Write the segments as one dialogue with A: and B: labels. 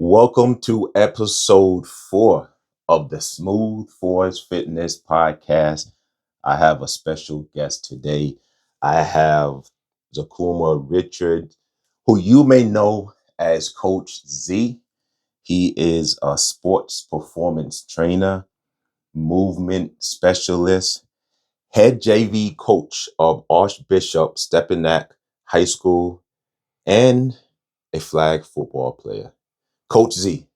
A: Welcome to episode 4 of the Smooth Forest Fitness Podcast. I have a special guest today. I have Zakuma Richard, who you may know as Coach Z. He is a sports performance trainer, movement specialist, head JV coach of Archbishop Stepinac High School, and a flag football player. Coach Z,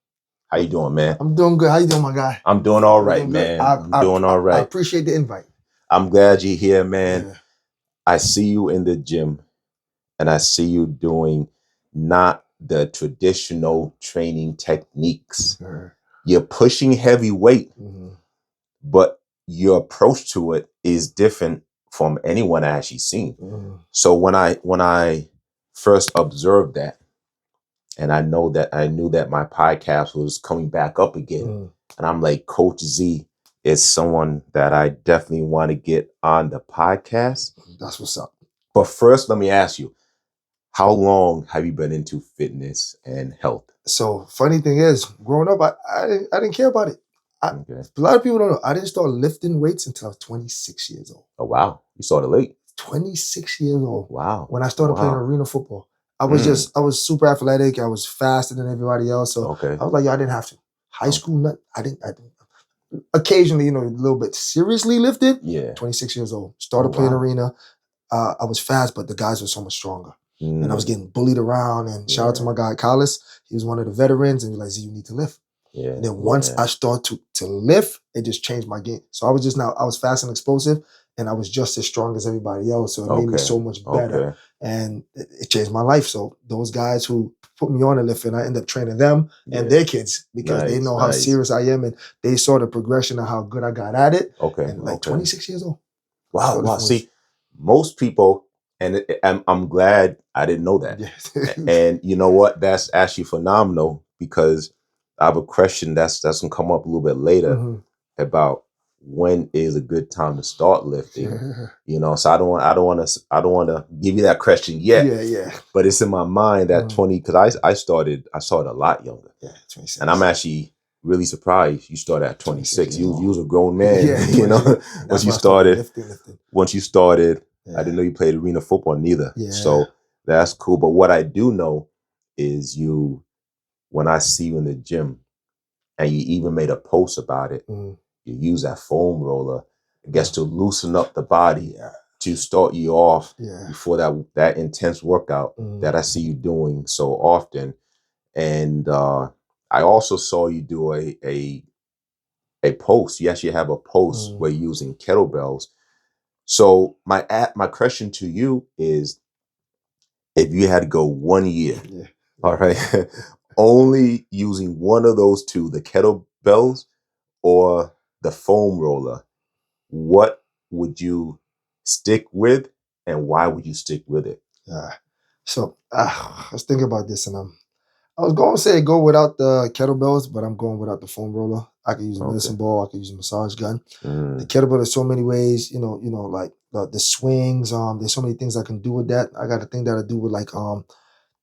A: how you doing, man?
B: I'm doing good. How you doing, my guy?
A: I'm doing all right,
B: Doing good.
A: man. I'm doing all
B: I
A: right.
B: appreciate the invite.
A: I'm glad you're here, man.
B: Yeah.
A: I see you in the gym, and I see you doing not the traditional training techniques.
B: Sure.
A: You're pushing heavy weight,
B: Mm-hmm.
A: but your approach to it is different from anyone I actually seen.
B: Mm-hmm.
A: So when I first observed that, and I knew that my podcast was coming back up again.
B: Mm-hmm.
A: And I'm like, Coach Z is someone that I definitely want to get on the podcast.
B: That's what's up.
A: But first, let me ask you, how long have you been into fitness and health?
B: So funny thing is, growing up, I didn't care about it.
A: Okay.
B: A lot of people don't know. I didn't start lifting weights until I was 26 years old.
A: Oh, wow. You started late.
B: 26 years old.
A: Wow.
B: When I started playing arena football. I was super athletic. I was faster than everybody else. So
A: Okay.
B: I was like, I didn't have to. High school, I didn't. Occasionally, a little bit seriously lifted.
A: Yeah.
B: 26 years old. Started playing arena. I was fast, but the guys were so much stronger. And I was getting bullied around. And shout out to my guy, Collis. He was one of the veterans. And he was like, Z, you need to lift.
A: Yeah.
B: And then once I started to lift, it just changed my game. So I was fast and explosive. And I was just as strong as everybody else. So it made me so much better. And it changed my life. So those guys who put me on the lifting, I ended up training them and their kids because they know how serious I am. And they saw the progression of how good I got at it. And 26 years old.
A: Wow. Wow. See, most people, and I'm glad I didn't know that. And you know what? That's actually phenomenal because I have a question that's gonna come up a little bit later about when is a good time to start lifting. You know, so I don't want to give you that question yet.
B: Yeah.
A: But it's in my mind that 20, because I started a lot younger.
B: Yeah, 26.
A: And I'm actually really surprised you started at 26. You was a grown man, you know. Once you started, I didn't know you played arena football neither.
B: Yeah.
A: So that's cool. But what I do know is when I see you in the gym, and you even made a post about it, you use that foam roller, I guess, to loosen up the body to start you off before that intense workout that I see you doing so often. And I also saw you do a post. You actually have a post where you're using kettlebells. So my question to you is, if you had to go 1 year, all right, only using one of those two, the kettlebells or the foam roller, what would you stick with, and why would you stick with it?
B: So I was thinking about this, and I was going to say go without the kettlebells, but I'm going without the foam roller. I could use a medicine ball. I could use a massage gun. The kettlebell, there's so many ways, like the swings. There's so many things I can do with that. I got a thing that I do with like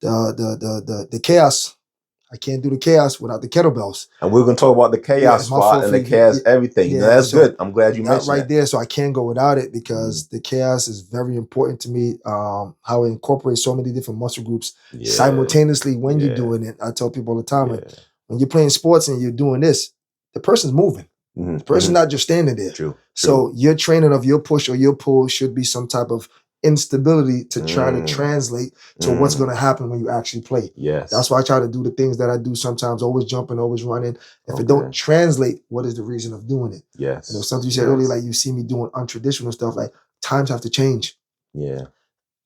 B: the chaos. I can't do the chaos without the kettlebells.
A: And we're going to talk about the chaos spot and the chaos everything. Yeah, that's good. I'm glad you mentioned
B: that. Right there, so I can't go without it because the chaos is very important to me. How it incorporates so many different muscle groups simultaneously when you're doing it. I tell people all the time, when you're playing sports and you're doing this, the person's moving. The person's not just standing there.
A: True.
B: So your training of your push or your pull should be some type of instability to try to translate to what's going to happen when you actually play.
A: Yes.
B: That's why I try to do the things that I do sometimes, always jumping, always running. If it don't translate, what is the reason of doing it?
A: Yes.
B: And something you said earlier, like you see me doing untraditional stuff, like times have to change.
A: Yeah.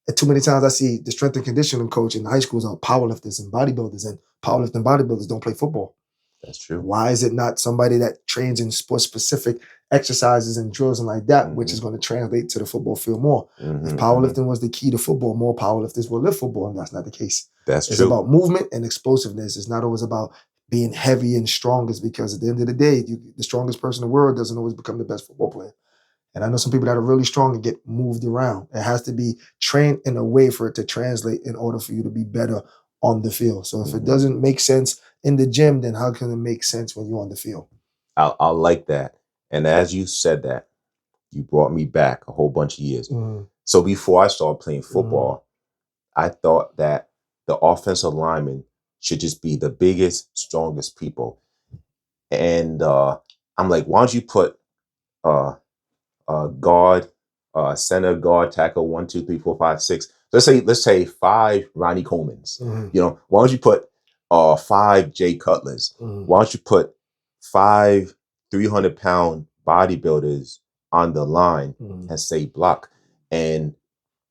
B: And too many times I see the strength and conditioning coach in high schools are powerlifters and bodybuilders, and powerlifting bodybuilders don't play football.
A: That's true.
B: Why is it not somebody that trains in sports-specific exercises and drills and like that, which is going to translate to the football field more? If powerlifting was the key to football, more powerlifters will lift football, and that's not the case. It's about movement and explosiveness. It's not always about being heavy and strong. It's because at the end of the day, the strongest person in the world doesn't always become the best football player. And I know some people that are really strong and get moved around. It has to be trained in a way for it to translate in order for you to be better on the field. So if it doesn't make sense in the gym, then how can it make sense when you're on the field?
A: I like that. And as you said that, you brought me back a whole bunch of years. So before I started playing football, I thought that the offensive lineman should just be the biggest, strongest people. And I'm like, why don't you put guard, center, guard, tackle, 1, 2, 3, 4, 5, 6. Let's say 5 Ronnie Colemans. You know, why don't you put 5 Jay Cutlers? Why don't you put 5 300-pound bodybuilders on the line and say block? And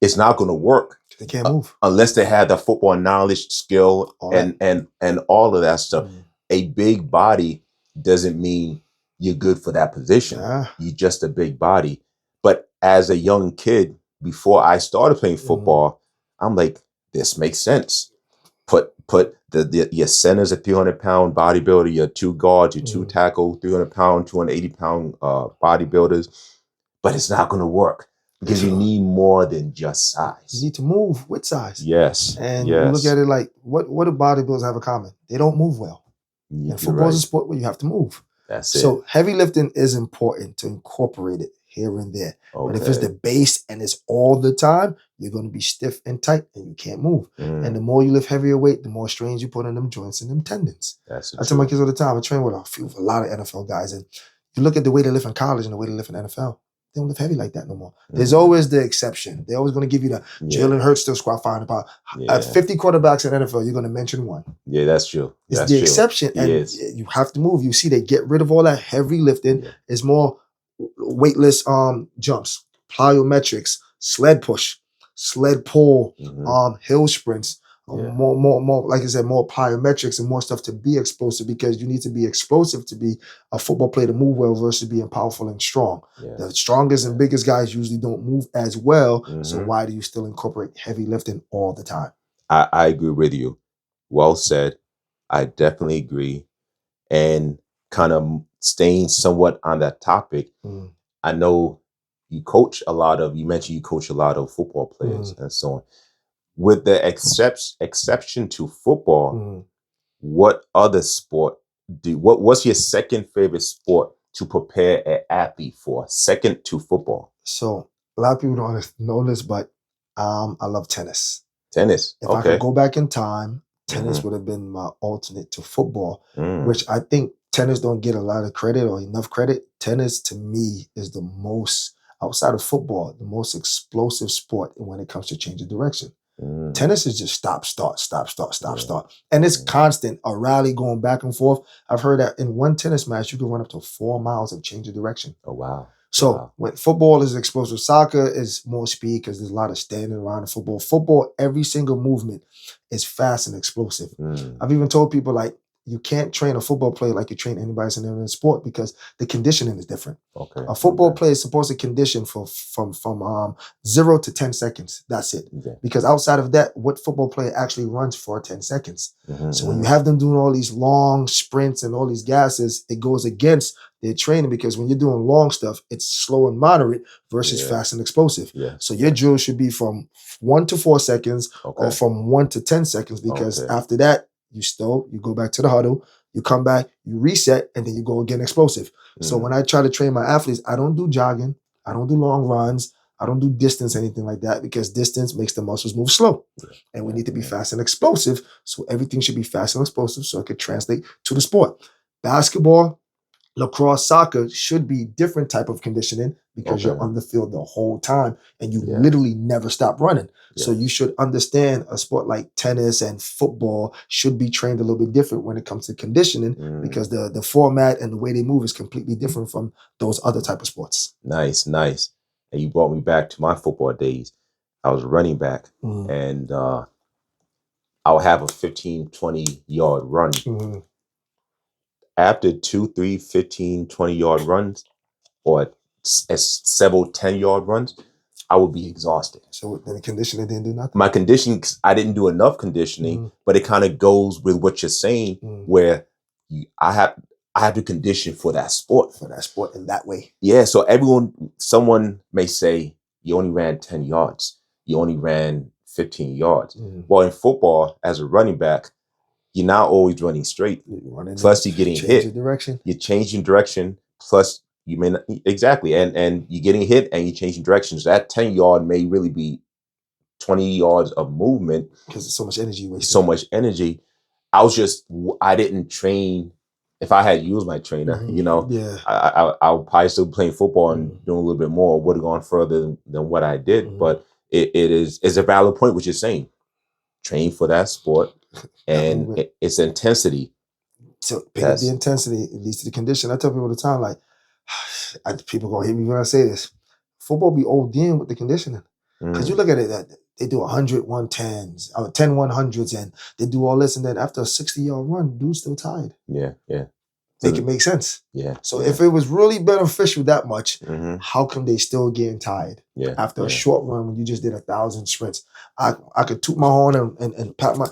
A: it's not going to work.
B: They can't move
A: unless they have the football knowledge, skill, and all of that stuff. A big body doesn't mean you're good for that position. You're just a big body. But as a young kid, before I started playing football, I'm like, this makes sense. Put your centers, a 300-pound bodybuilder, your 2 guards, your 2 tackle, 300-pound, 280-pound bodybuilders. But it's not going to work because you need more than just size.
B: You need to move with size.
A: Yes.
B: And you look at it like, what do bodybuilders have in common? They don't move well. And football is a sport where you have to move.
A: That's it.
B: So heavy lifting is important to incorporate it here and there. But if it's the base and it's all the time, you're going to be stiff and tight and you can't move. And the more you lift heavier weight, the more strains you put on them joints and them tendons. I tell my kids all the time, I train with a lot of NFL guys, and you look at the way they lift in college and the way they lift in NFL. They don't lift heavy like that no more. There's always the exception. They're always going to give you the Jalen Hurts still squat 500 pounds. At 50 quarterbacks in NFL, you're going to mention one.
A: Yeah, that's true.
B: It's the exception. And you have to move. You see, they get rid of all that heavy lifting. It's more weightless jumps, plyometrics, sled push, sled pull, hill sprints. More, like I said, more plyometrics and more stuff to be explosive, because you need to be explosive to be a football player to move well versus being powerful and strong. The strongest and biggest guys usually don't move as well. So why do you still incorporate heavy lifting all the time?
A: I agree with you. Well said. I definitely agree. And kind of staying somewhat on that topic, I know you mentioned you coach a lot of football players and so on. With the exception to football, what other sport what's your second favorite sport to prepare an athlete for, second to football?
B: So a lot of people don't know this, but I love tennis.
A: Tennis.
B: If I could go back in time, tennis would have been my alternate to football, which I think tennis don't get a lot of credit or enough credit. Tennis to me is the most, outside of football, the most explosive sport when it comes to change of direction. Tennis is just stop, start, stop, start, stop, start. And it's constant, a rally going back and forth. I've heard that in one tennis match, you can run up to 4 miles of change of direction.
A: Oh, wow.
B: So when football is explosive, soccer is more speed because there's a lot of standing around in football. Football, every single movement is fast and explosive. I've even told people, like, you can't train a football player like you train anybody else in the sport because the conditioning is different. A football player is supposed to condition from 0 to 10 seconds. That's it. Because outside of that, what football player actually runs for 10 seconds? So when you have them doing all these long sprints and all these gases, it goes against their training, because when you're doing long stuff, it's slow and moderate versus fast and explosive. So your drill should be from 1 to 4 seconds or from 1 to 10 seconds, because after that, you go back to the huddle, you come back, you reset, and then you go again explosive. So when I try to train my athletes, I don't do jogging, I don't do long runs, I don't do distance, anything like that, because distance makes the muscles move slow. And we need to be fast and explosive. So everything should be fast and explosive so it could translate to the sport. Basketball, lacrosse, soccer should be different type of conditioning, because you're on the field the whole time and you literally never stop running. So you should understand a sport like tennis and football should be trained a little bit different when it comes to conditioning, because the format and the way they move is completely different from those other type of sports.
A: Nice. And you brought me back to my football days. I was running back and I would have a 15, 20-yard run. After 2, 3, 15, 20-yard runs, or several 10-yard runs, I would be exhausted.
B: So then the conditioning didn't do nothing?
A: My conditioning, I didn't do enough conditioning, but it kind of goes with what you're saying, where I have to condition for that sport.
B: For that sport in that way.
A: Yeah, so someone may say, you only ran 10 yards. You only ran 15 yards. Well, in football, as a running back, you're not always running straight. Plus, you're getting hit.
B: Direction.
A: You're changing direction. Plus, you may not, exactly, and you're getting hit and you're changing directions. That 10-yard may really be 20 yards of movement
B: because there's so much energy wasted.
A: So much energy. I didn't train. If I had used my trainer, I would probably still be playing football and doing a little bit more. Would have gone further than what I did. But it's a valid point what you're saying. Train for that sport and its intensity.
B: So pick up the intensity. It leads to the condition. I tell people all the time, like, people gonna hit me when I say this. Football be ODing with the conditioning. Because you look at it, they do 100 110s, 10 100s, and they do all this, and then after a 60-yard run, dude's still tired.
A: Yeah.
B: Make it make sense.
A: Yeah.
B: So if it was really beneficial that much, how come they still getting tired?
A: Yeah.
B: After a short run when you just did 1,000 sprints, I could toot my horn and pat my.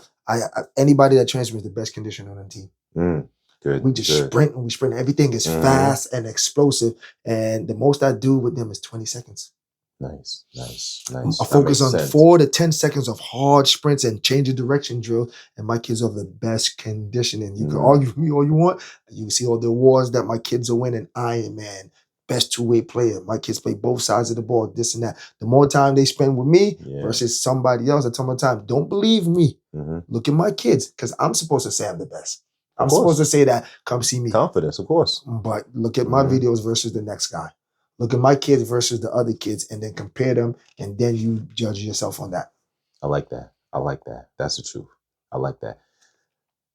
B: Anybody that trains me is the best conditioner on the team.
A: Good.
B: We just sprint and we sprint. Everything is fast and explosive, and the most I do with them is 20 seconds.
A: Nice.
B: I focus on 4 to 10 seconds of hard sprints and change of direction drill, and my kids are the best conditioning. You can argue with me all you want. You see all the awards that my kids are winning. Ironman, best two-way player. My kids play both sides of the ball, this and that. The more time they spend with me versus somebody else, I tell my time, don't believe me. Look at my kids, because I'm supposed to say I'm the best. I'm supposed to say that, come see me.
A: Confidence, of course.
B: But look at my videos versus the next guy. Look at my kids versus the other kids and then compare them, and then you judge yourself on that.
A: I like that. That's the truth. I like that.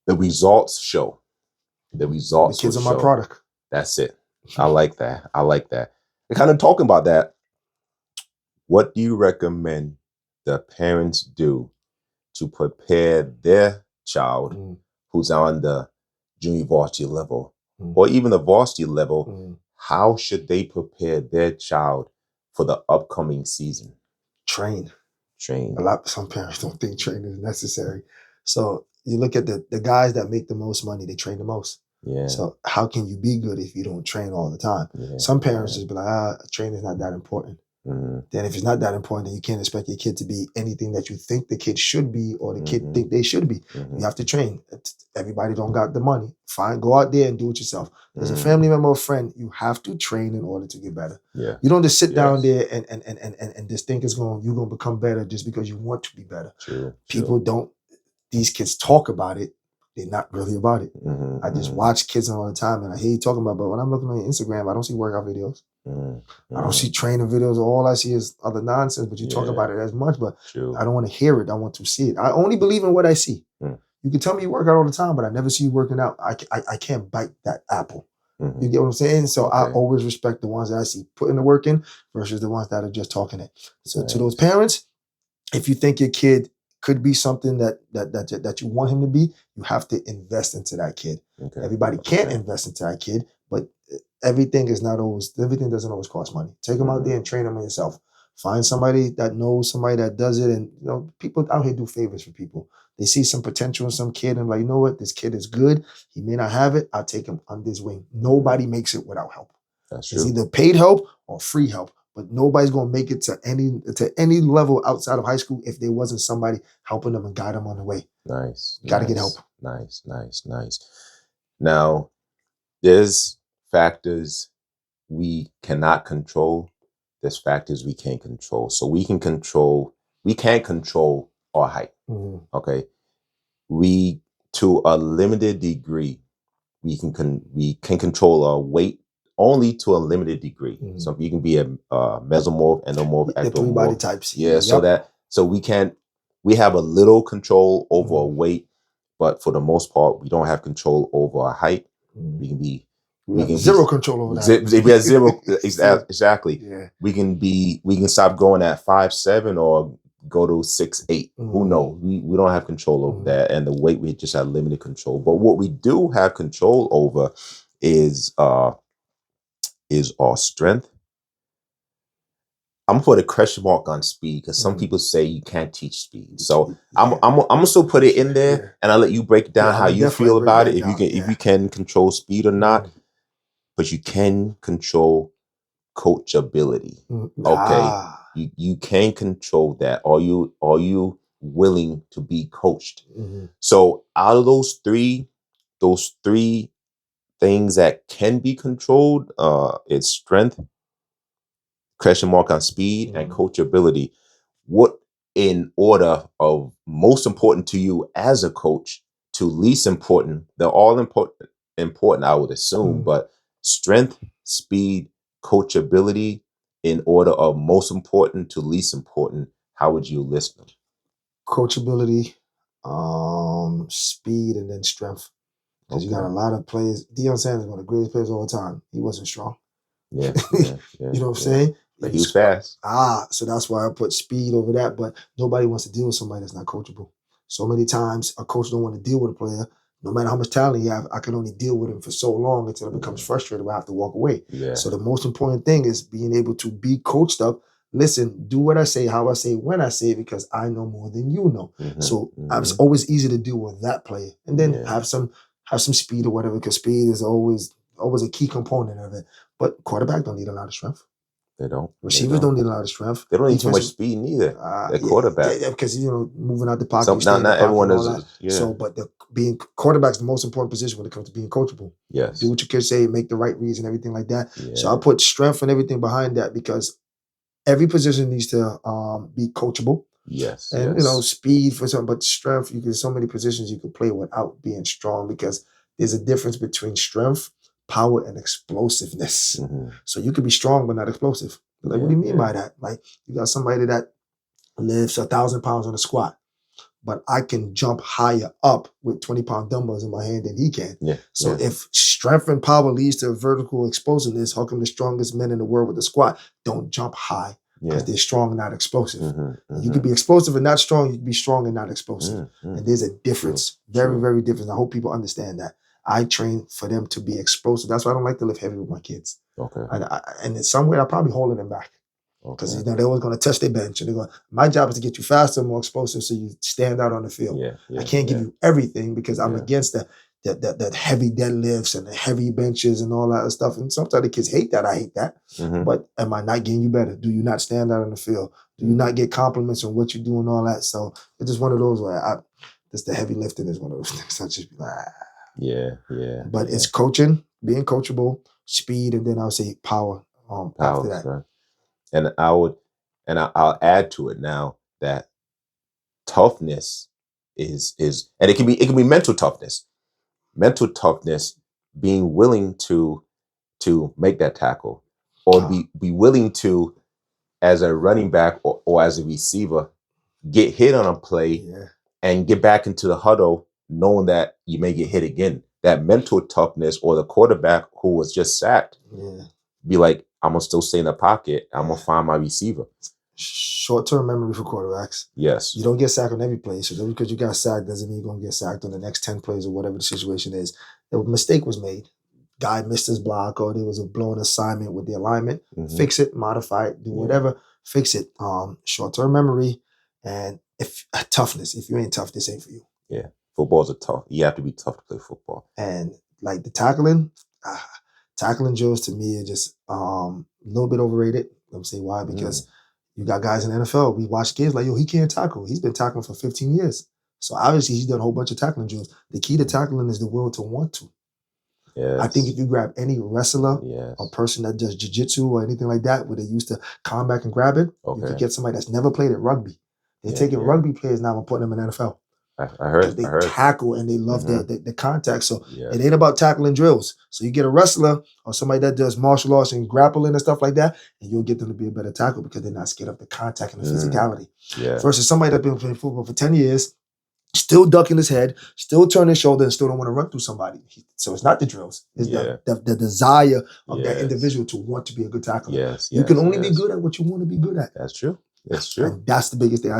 A: The results show. The kids
B: are my product.
A: That's it. I like that. And kind of talking about that, what do you recommend the parents do to prepare their child who's on the junior varsity level or even the varsity level? How should they prepare their child for the upcoming season?
B: Train. Some parents don't think training is necessary. So you look at the guys that make the most money, they train the most.
A: Yeah.
B: So how can you be good if you don't train all the time? Yeah. Some parents just be like, training is not that important. Then if it's not that important, then you can't expect your kid to be anything that you think the kid should be or the kid think they should be. You have to train. Everybody don't got the money. Fine, go out there and do it yourself. As a family member or friend, you have to train in order to get better.
A: Yeah.
B: You don't just sit down there and just think you're gonna become better just because you want to be better. People don't. These kids talk about it. They're not really about it. I just watch kids all the time, and I hear you talking about. But when I'm looking on your Instagram, I don't see workout videos. I don't see training videos. All I see is other nonsense. But you talk about it as much, but I don't want to hear it. I want to see it. I only believe in what I see. You can tell me you work out all the time, but I never see you working out. I can't bite that apple. You get what I'm saying? So I always respect the ones that I see putting the work in versus the ones that are just talking it. So to those parents, if you think your kid could be something that you want him to be, you have to invest into that kid. Everybody can't invest into that kid, but everything doesn't always cost money. Take them out there and train them yourself. Find somebody that knows somebody that does it. And people out here do favors for people. They see some potential in some kid and like, you know what, this kid is good. He may not have it. I'll take him under his wing. Nobody makes it without help.
A: That's true.
B: It's either paid help or free help. But nobody's gonna make it to any level outside of high school if there wasn't somebody helping them and guide them on the way.
A: Nice.
B: Gotta get help.
A: Nice. Now, there's factors we cannot control. There's factors we can't control. So we can't control our height. Okay. We, to a limited degree, we can control our weight only to a limited degree. So you can be a mesomorph, endomorph, ectomorph.
B: The 3 body types.
A: Yeah. So we have a little control over our weight, but for the most part, we don't have control over our height. We can
B: zero control over that.
A: We have zero. Exactly.
B: Yeah.
A: We can stop going at 5'7" or go to 6'8". Who knows? We don't have control over that, and the weight we just have limited control. But what we do have control over is our strength. I'm gonna put a question mark on speed because some people say you can't teach speed. So I'm gonna still put it in there, and I'll let you break down how you feel about it. If you can control speed or not, but you can control coachability. Okay, you can control that. Are you willing to be coached. So out of those three things that can be controlled, it's strength, question mark on speed, and coachability. What in order of most important to you as a coach to least important? They're all important, I would assume, but strength, speed, coachability in order of most important to least important, how would you list them?
B: Coachability, speed, and then strength. Because you got a lot of players. Deion Sanders, one of the greatest players of all time. He wasn't strong.
A: Yeah.
B: You know what I'm saying?
A: But he was fast.
B: So that's why I put speed over that. But nobody wants to deal with somebody that's not coachable. So many times a coach don't want to deal with a player. No matter how much talent you have, I can only deal with him for so long until it becomes frustrated where I have to walk away.
A: Yeah.
B: So the most important thing is being able to be coached up. Listen, do what I say, how I say, when I say it, because I know more than you know. So it's always easy to deal with that player. And then have some speed or whatever, because speed is always a key component of it. But quarterback don't need a lot of strength.
A: They don't.
B: Receivers don't need a lot of strength.
A: They don't need too much speed neither. They're quarterback.
B: Yeah, because moving out the pocket.
A: Not everyone is. Yeah.
B: So, but being quarterback's the most important position when it comes to being coachable.
A: Yes.
B: Do what your kids say, make the right reads and everything like that.
A: Yeah.
B: So I put strength and everything behind that because every position needs to be coachable.
A: Yes.
B: And speed for some, but strength, so many positions you can play without being strong, because there's a difference between strength, power, and explosiveness. So you could be strong but not explosive. Like, what do you mean by that? Like, you got somebody that lifts 1,000 pounds on a squat, but I can jump higher up with 20-pound dumbbells in my hand than he can. So if strength and power leads to vertical explosiveness, how come the strongest men in the world with the squat don't jump high? Because they're strong, not explosive. You could be explosive and not strong. You can be strong and not explosive. And there's a difference. Very, very different. I hope people understand that. I train for them to be explosive. That's why I don't like to lift heavy with my kids. And in some way, I'm probably holding them back. Because they're always going to test their bench. And they're going, my job is to get you faster, more explosive, so you stand out on the field. I can't give you everything because I'm against that heavy deadlifts and the heavy benches and all that stuff. And sometimes the kids hate that. I hate that. But am I not getting you better? Do you not stand out on the field? Do you not get compliments on what you do and all that? So it's just one of those where just the heavy lifting is one of those things. I just be like, But it's coaching, being coachable, speed, and then I would say power. After that.
A: Right. And I'll add to it now that toughness is, and it can be mental toughness. Mental toughness, being willing to make that tackle, or be willing to, as a running back or as a receiver, get hit on a play and get back into the huddle knowing that you may get hit again. That mental toughness, or the quarterback who was just sacked, be like, I'm gonna still stay in the pocket. I'm gonna find my receiver.
B: Short-term memory for quarterbacks.
A: Yes. You
B: don't get sacked on every play. So just because you got sacked doesn't mean you're gonna get sacked on the next 10 plays or whatever the situation is. A mistake was made. Guy missed his block, or there was a blown assignment with the alignment. Fix it, modify it, do whatever. Fix it. Short-term memory and toughness. If you ain't tough, this ain't for you.
A: Yeah. Footballs are tough. You have to be tough to play football.
B: And like the tackling drills to me are just a little bit overrated. I'm saying why? Because you got guys in the NFL. We watch kids like, he can't tackle. He's been tackling for 15 years. So obviously he's done a whole bunch of tackling drills. The key to tackling is the will to want to. I think if you grab any wrestler or person that does jiu-jitsu or anything like that, where they used to combat and grab it, you could get somebody that's never played at rugby. They're taking rugby players now and putting them in the NFL.
A: I heard.
B: They tackle and they love the contact. So it ain't about tackling drills. So you get a wrestler or somebody that does martial arts and grappling and stuff like that, and you'll get them to be a better tackle because they're not scared of the contact and the physicality. Versus somebody that's been playing football for 10 years, still ducking his head, still turning his shoulder, and still don't want to run through somebody. So it's not the drills. It's the desire of that individual to want to be a good tackler. You can only be good at what you want to be good at.
A: That's true. That's true.
B: And that's the biggest thing.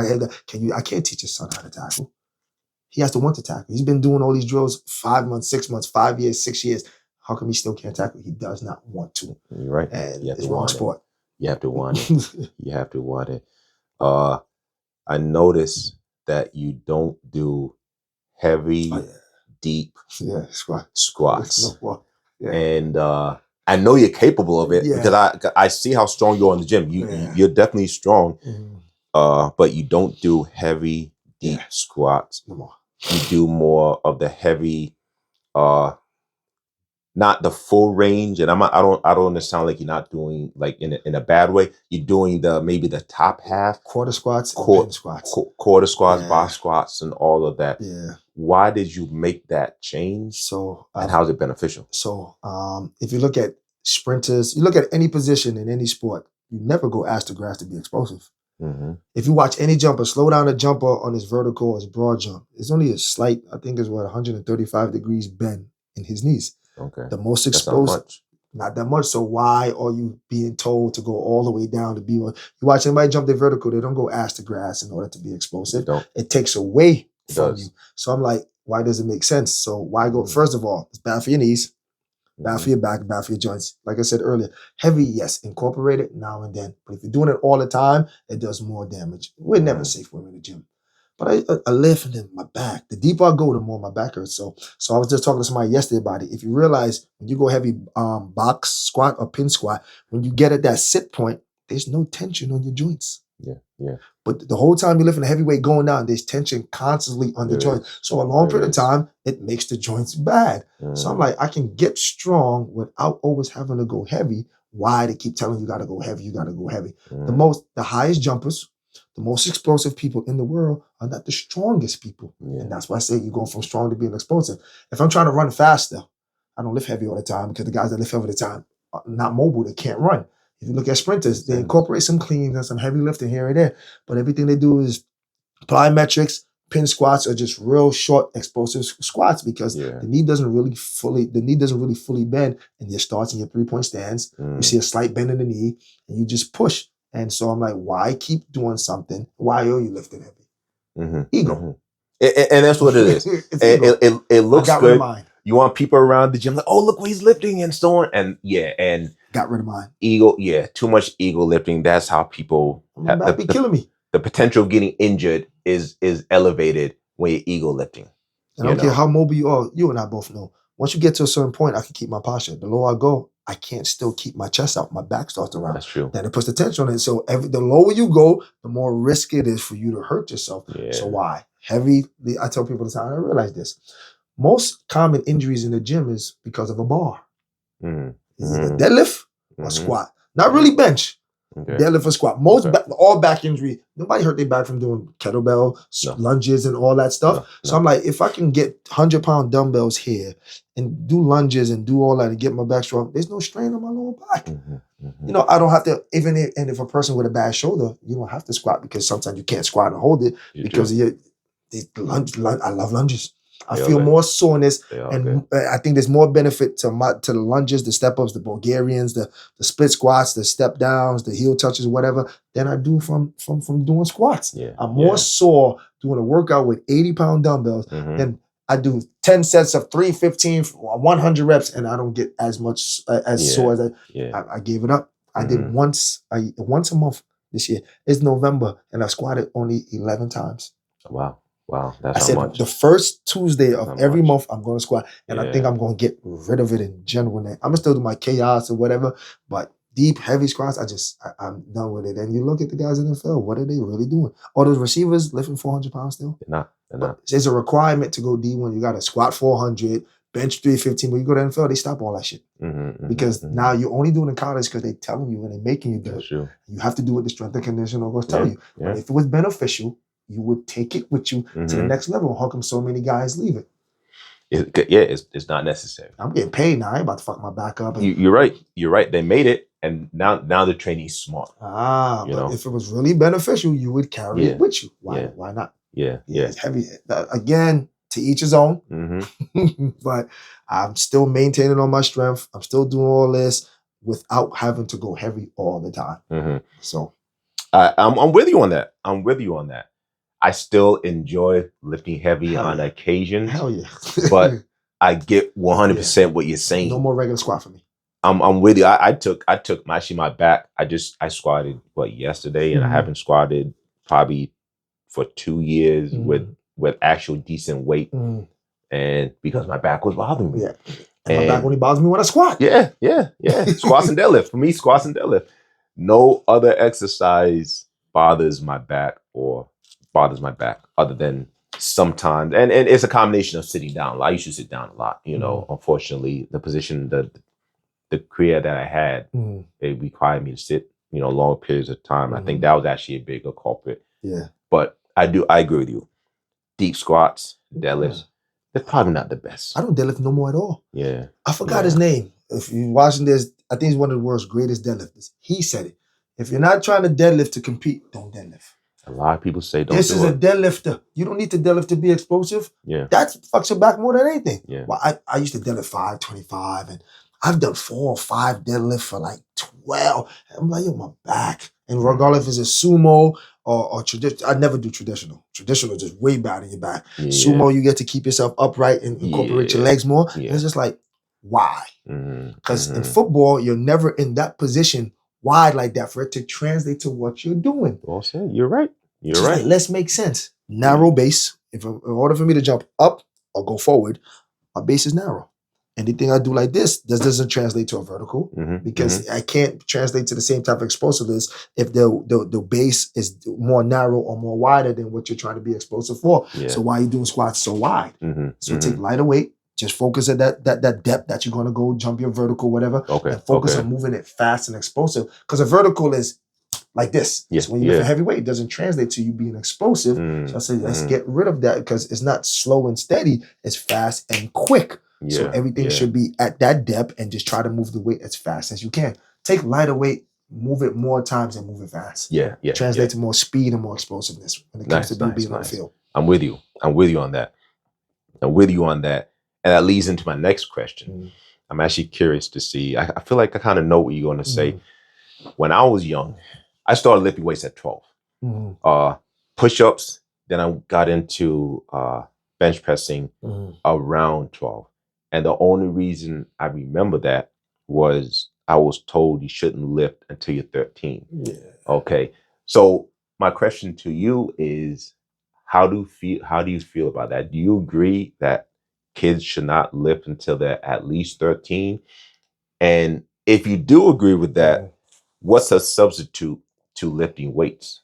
B: I can't teach his son how to tackle. He has to want to tackle. He's been doing all these drills 5 months, 6 months, 5 years, 6 years. How come he still can't tackle? He does not want to.
A: You're right.
B: And it's wrong sport.
A: You have to want it. You have to want it. I noticed that you don't do heavy, deep squats. And I know you're capable of it because I see how strong you are in the gym. You're definitely strong, but you don't do heavy, deep squats.
B: Lamar.
A: You do more of the heavy, not the full range. And I don't understand like you're not doing like in a bad way. You're doing maybe the top half.
B: Quarter squats and pin squats.
A: Quarter squats, box squats, and all of that.
B: Yeah.
A: Why did you make that change? And how is it beneficial?
B: So if you look at sprinters, you look at any position in any sport, you never go ass to grass to be explosive.
A: Mm-hmm.
B: If you watch any jumper, slow down a jumper on his vertical or his broad jump. It's only a slight, I think it's 135 degrees bend in his knees.
A: Okay.
B: The most explosive, not that much. So why are you being told to go all the way down to be one? You watch anybody jump their vertical, they don't go ass to grass in order to be explosive. It takes away from you. So I'm like, why does it make sense? So why go? First of all, it's bad for your knees, bad for your back, bad for your joints. Like I said earlier, heavy, yes, incorporate it now and then. But if you're doing it all the time, it does more damage. We're never safe when we're in the gym. But I lift and then my back. The deeper I go, the more my back hurts. So I was just talking to somebody yesterday about it. If you realize when you go heavy box squat or pin squat, when you get at that sit point, there's no tension on your joints.
A: Yeah.
B: But the whole time you're lifting a heavy weight going down, there's tension constantly on the joints. So a long period of time, it makes the joints bad. So I'm like, I can get strong without always having to go heavy. Why they keep telling you got to go heavy, you got to go heavy. The highest jumpers, the most explosive people in the world are not the strongest people. And that's why I say you go from strong to being explosive. If I'm trying to run faster, I don't lift heavy all the time because the guys that lift heavy all the time are not mobile, they can't run. If you look at sprinters, they incorporate some clean and some heavy lifting here and there, but everything they do is plyometrics, pin squats, or just real short explosive squats because the knee doesn't really fully bend, and your starts in your 3-point stands. You see a slight bend in the knee, and you just push. And so I'm like, why keep doing something? Why are you lifting heavy? Ego.
A: And that's what it is. it looks good. You want people around the gym like, oh, look what he's lifting and so on. And
B: got rid of mine.
A: Ego, too much ego lifting. That's how people
B: be killing me.
A: The potential of getting injured is elevated when you're ego lifting.
B: And I don't care how mobile you are. You and I both know. Once you get to a certain point, I can keep my posture. The lower I go, I can't still keep my chest out. My back starts to round.
A: That's true.
B: Then it puts the tension on it. So the lower you go, the more risk it is for you to hurt yourself. So why? Heavy, I tell people the time, I realize this. Most common injuries in the gym is because of a bar. Is it a deadlift or squat? Not really bench. Deadlift or squat. All back injury. Nobody hurt their back from doing kettlebell, lunges, and all that stuff. So I'm like, if I can get 100-pound dumbbells here and do lunges and do all that and get my back strong, there's no strain on my lower back. I don't have to, and if a person with a bad shoulder, you don't have to squat because sometimes you can't squat and hold it because of I love lunges. I feel more soreness, and I think there's more benefit to the lunges, the step-ups, the Bulgarians, the split squats, the step-downs, the heel touches, whatever, than I do from doing squats. I'm more sore doing a workout with 80-pound dumbbells than I do 10 sets of 315, 100 reps, and I don't get as much as sore as I gave it up. I did once a month this year. It's November, and I squatted only 11 times.
A: Wow, that's
B: I said
A: much.
B: The first Tuesday of every month, I'm going to squat, and I think I'm going to get rid of it in general. I'm going to still do my chaos or whatever, but deep, heavy squats, I'm done with it. And you look at the guys in the NFL, what are they really doing? All those receivers lifting 400 pounds still?
A: They're not.
B: There's a requirement to go D1. You got to squat 400, bench 315. When you go to the NFL, they stop all that shit. Because now you're only doing it in college because they're telling you and they're making you do it.
A: True.
B: You have to do it the strength and conditioning will tell you. But if it was beneficial, you would take it with you to the next level. How come so many guys leave it?
A: It's not necessary.
B: I'm getting paid now. I ain't about to fuck my back up.
A: You're right. They made it, and now the training's smart.
B: But if it was really beneficial, you would carry it with you. Why not?
A: It's
B: heavy. Again, to each his own. But I'm still maintaining on my strength. I'm still doing all this without having to go heavy all the time. So
A: I'm with you on that. I still enjoy lifting heavy on occasion.
B: Hell yeah.
A: But I get 100% what you're saying.
B: No more regular squat for me.
A: I'm with you. I took my back. I squatted yesterday, and I haven't squatted probably for 2 years with actual decent weight. And because my back was bothering me.
B: And my back only bothers me when I squat.
A: Yeah. Squats and deadlift. For me, squats and deadlift. No other exercise bothers my back or bothers my back, other than sometimes, and it's a combination of sitting down. I used to sit down a lot, unfortunately, the position, the career that I had, it required me to sit, long periods of time. I think that was actually a bigger culprit.
B: Yeah.
A: But I agree with you. Deep squats, deadlifts, they're probably not the best.
B: I don't deadlift no more at all.
A: Yeah.
B: I forgot his name. If you're watching this, I think he's one of the world's greatest deadlifters. He said it. If you're not trying to deadlift to compete, don't deadlift.
A: A lot of people say don't.
B: This is a deadlifter. You don't need to deadlift to be explosive.
A: Yeah.
B: That fucks your back more than anything.
A: Yeah.
B: Well, I used to deadlift 525, and I've done 4 or 5 deadlifts for like 12. I'm like, yo, my back. And regardless if it's a sumo or traditional, I never do traditional. Traditional is just way bad in your back. Yeah. Sumo, you get to keep yourself upright and incorporate your legs more. Yeah. And it's just like, why? Because in football, you're never in that position wide like that for it to translate to what you're doing.
A: Well said. You're right. You're right.
B: Like, let's make sense. Narrow base. In order for me to jump up or go forward, my base is narrow. Anything I do like this doesn't translate to a vertical because I can't translate to the same type of explosiveness if the base is more narrow or more wider than what you're trying to be explosive for. Yeah. So why are you doing squats so wide? So take lighter weight. Just focus at that depth that you're going to go jump your vertical, whatever.
A: Okay.
B: And focus on moving it fast and explosive. Because a vertical is like this.
A: Yes.
B: So when you lift a heavy weight, it doesn't translate to you being explosive. So I say, let's get rid of that because it's not slow and steady. It's fast and quick. Yeah. So everything should be at that depth and just try to move the weight as fast as you can. Take lighter weight, move it more times and move it fast.
A: Yeah.
B: Translate to more speed and more explosiveness when it comes to being on the field.
A: I'm with you. I'm with you on that. And that leads into my next question. I'm actually curious to see. I feel like I kind of know what you're going to say. When I was young, I started lifting weights at 12. Push-ups. Then I got into bench pressing around 12. And the only reason I remember that was I was told you shouldn't lift until you're 13.
B: Yeah.
A: Okay. So my question to you is, how do you feel about that? Do you agree that kids should not lift until they're at least 13? And if you do agree with that, what's a substitute to lifting weights?